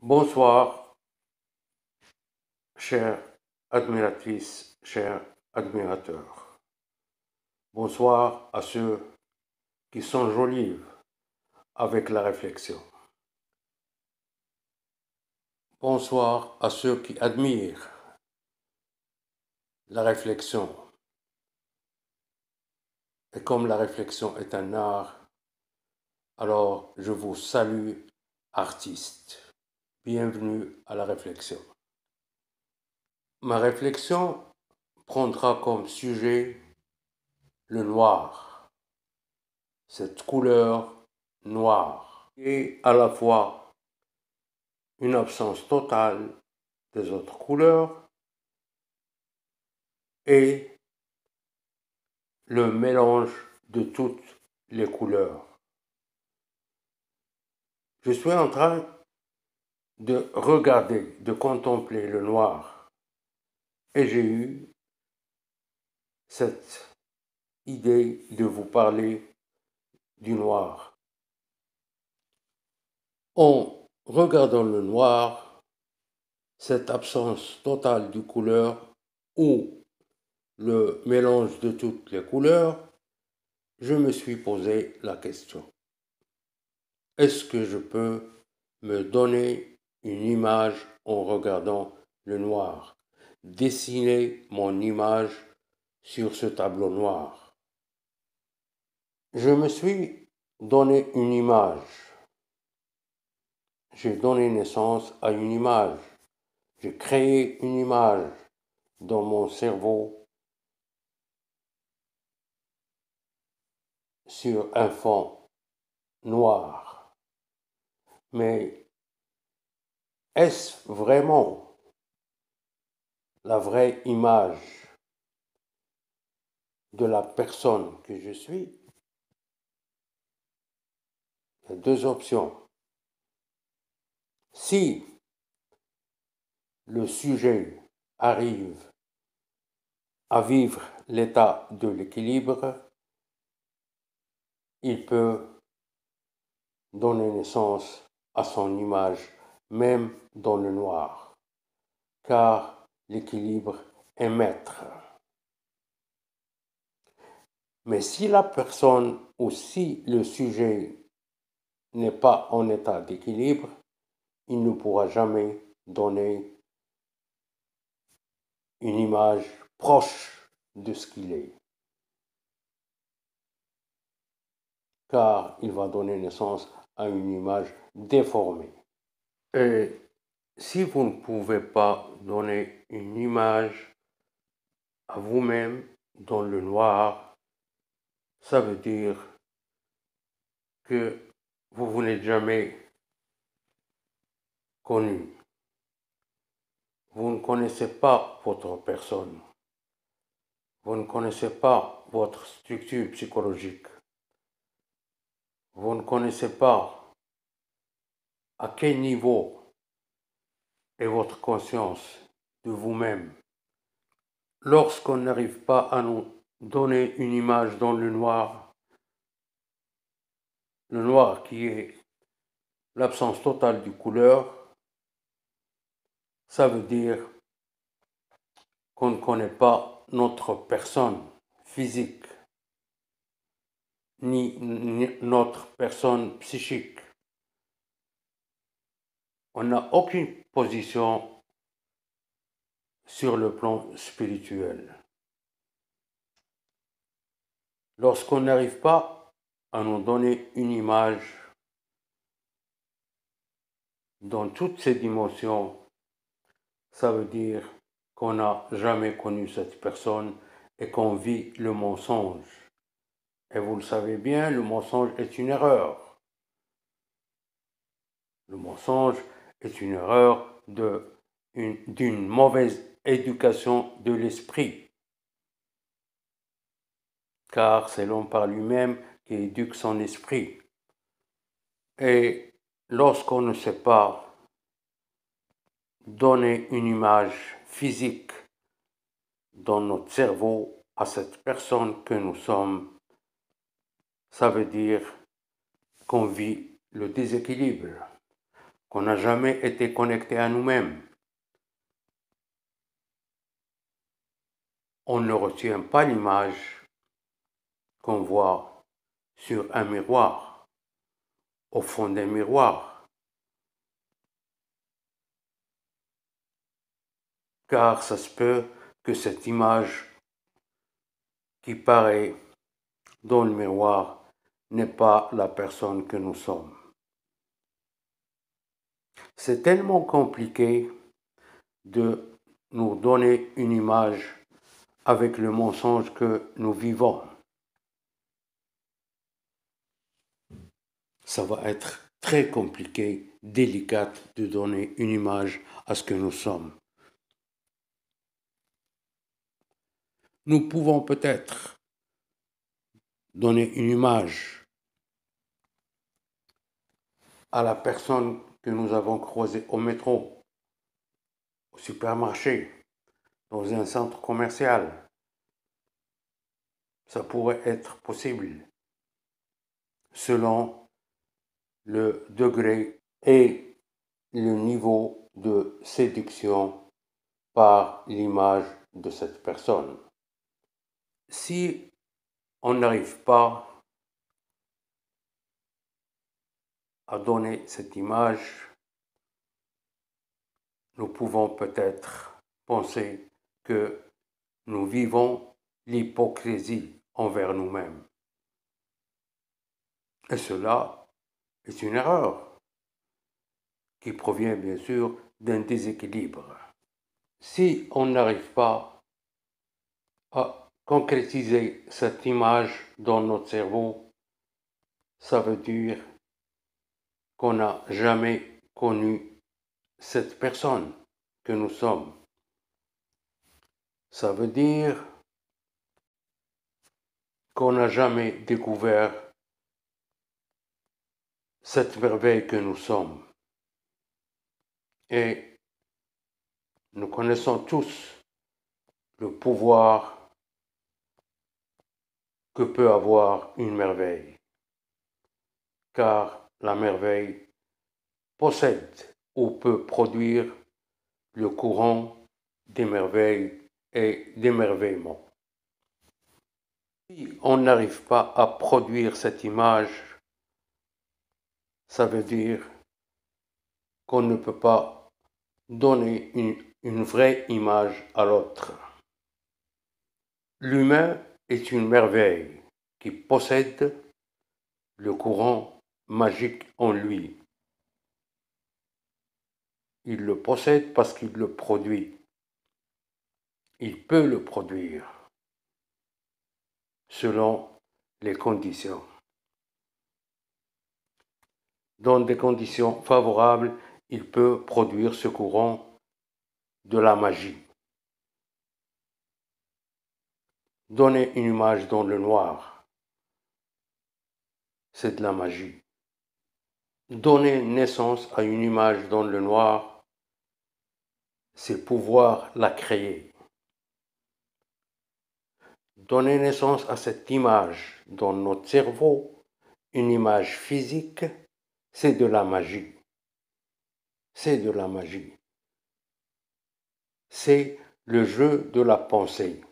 Bonsoir, chères admiratrices, chers admirateurs. Bonsoir à ceux qui s'enjolivent avec la réflexion. Bonsoir à ceux qui admirent la réflexion. Et comme la réflexion est un art, alors je vous salue, artistes. Bienvenue à la réflexion. Ma réflexion prendra comme sujet le noir, cette couleur noire, et à la fois une absence totale des autres couleurs et le mélange de toutes les couleurs. Je suis en train de regarder, de contempler le noir et j'ai eu cette idée de vous parler du noir. En regardant le noir, cette absence totale de couleurs ou le mélange de toutes les couleurs, je me suis posé la question. Est-ce que je peux me donner une image en regardant le noir, dessiner mon image sur ce tableau noir? Je me suis donné une image. J'ai donné naissance à une image. J'ai créé une image dans mon cerveau sur un fond noir. Mais est-ce vraiment la vraie image de la personne que je suis? Il y a deux options. Si le sujet arrive à vivre l'état de l'équilibre, il peut donner naissance à son image, même dans le noir, car l'équilibre est maître. Mais si la personne ou si le sujet n'est pas en état d'équilibre, il ne pourra jamais donner une image proche de ce qu'il est, car il va donner naissance à une image déformée. Et si vous ne pouvez pas donner une image à vous-même dans le noir, ça veut dire que vous n'êtes jamais connu. Vous ne connaissez pas votre personne. Vous ne connaissez pas votre structure psychologique. Vous ne connaissez pas à quel niveau est votre conscience de vous-même. Lorsqu'on n'arrive pas à nous donner une image dans le noir qui est l'absence totale de couleur, ça veut dire qu'on ne connaît pas notre personne physique, ni notre personne psychique. On n'a aucune position sur le plan spirituel. Lorsqu'on n'arrive pas à nous donner une image dans toutes ces dimensions, ça veut dire qu'on n'a jamais connu cette personne et qu'on vit le mensonge. Et vous le savez bien, le mensonge est une erreur. Le mensonge est une erreur d'une mauvaise éducation de l'esprit. Car c'est l'homme par lui-même qui éduque son esprit. Et lorsqu'on ne sait pas donner une image physique dans notre cerveau à cette personne que nous sommes, ça veut dire qu'on vit le déséquilibre. qu'on n'a jamais été connecté à nous-mêmes. On ne retient pas l'image qu'on voit sur un miroir, au fond d'un miroir, car ça se peut que cette image qui paraît dans le miroir n'est pas la personne que nous sommes. C'est tellement compliqué de nous donner une image avec le mensonge que nous vivons. Ça va être très compliqué, délicat de donner une image à ce que nous sommes. Nous pouvons peut-être donner une image à la personne que nous avons croisée au métro, au supermarché, dans un centre commercial. Ça pourrait être possible selon le degré et le niveau de séduction par l'image de cette personne. Si on n'arrive pas à donner cette image, nous pouvons peut-être penser que nous vivons l'hypocrisie envers nous-mêmes. Et cela est une erreur qui provient bien sûr d'un déséquilibre. Si on n'arrive pas à concrétiser cette image dans notre cerveau, ça veut dire qu'on n'a jamais connu cette personne que nous sommes. Ça veut dire qu'on n'a jamais découvert cette merveille que nous sommes. Et nous connaissons tous le pouvoir que peut avoir une merveille, car la merveille possède ou peut produire le courant des merveilles et d'émerveillement. Si on n'arrive pas à produire cette image, ça veut dire qu'on ne peut pas donner une vraie image à l'autre. L'humain est une merveille qui possède le courant magique en lui. Il le possède parce qu'il le produit. Il peut le produire selon les conditions. Dans des conditions favorables, il peut produire ce courant de la magie. Donner une image dans le noir, c'est de la magie. Donner naissance à une image dans le noir, c'est pouvoir la créer. Donner naissance à cette image dans notre cerveau, une image physique, c'est de la magie. C'est de la magie. C'est le jeu de la pensée.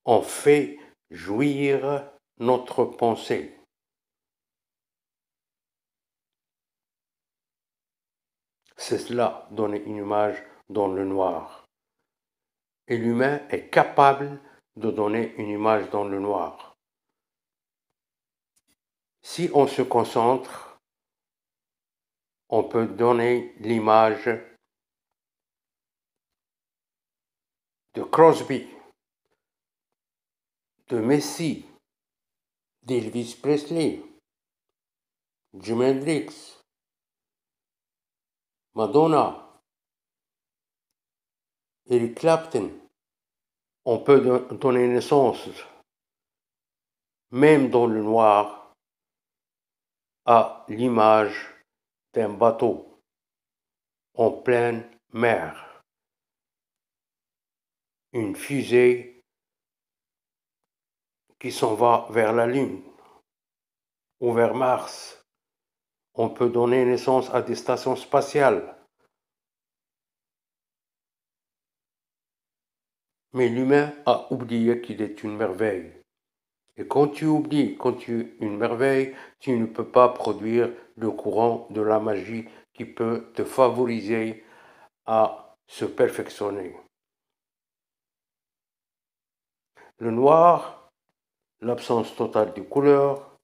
On fait jouir notre pensée. C'est cela, donner une image dans le noir. Et l'humain est capable de donner une image dans le noir. Si on se concentre, on peut donner l'image de Crosby, de Messi, d'Elvis Presley, Jimi Hendrix, Madonna, Eric Clapton. On peut donner naissance, même dans le noir, à l'image d'un bateau en pleine mer. Une fusée qui s'en va vers la Lune ou vers Mars On peut donner naissance à des stations spatiales. Mais l'humain a oublié qu'il est une merveille. Et quand tu oublies, quand tu es une merveille, tu ne peux pas produire le courant de la magie qui peut te favoriser à se perfectionner. Le noir, l'absence totale de couleur,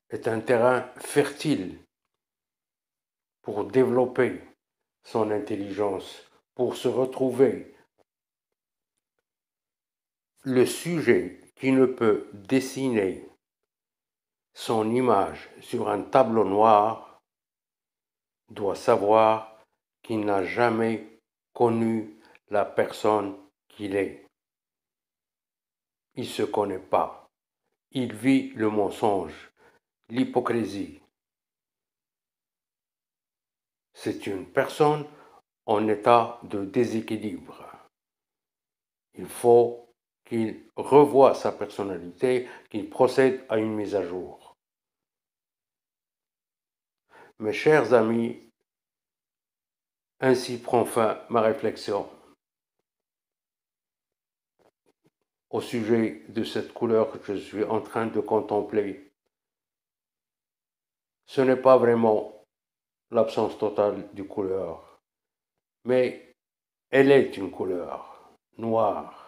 est un terrain fertile pour développer son intelligence, pour se retrouver. Le sujet qui ne peut dessiner son image sur un tableau noir doit savoir qu'il n'a jamais connu la personne qu'il est. Il ne se connaît pas. Il vit le mensonge, l'hypocrisie. C'est une personne en état de déséquilibre. Il faut qu'il revoie sa personnalité, qu'il procède à une mise à jour. Mes chers amis, ainsi prend fin ma réflexion au sujet de cette couleur que je suis en train de contempler. Ce n'est pas vraiment l'absence totale de couleur, mais elle est une couleur noire.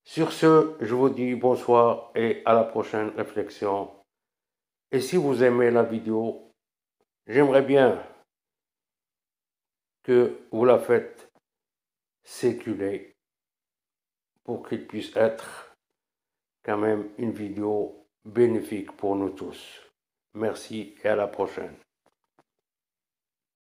Sur ce, je vous dis bonsoir et à la prochaine réflexion. Et si vous aimez la vidéo, j'aimerais bien que vous la faites circuler pour qu'il puisse être quand même une vidéo bénéfique pour nous tous. Merci et à la prochaine.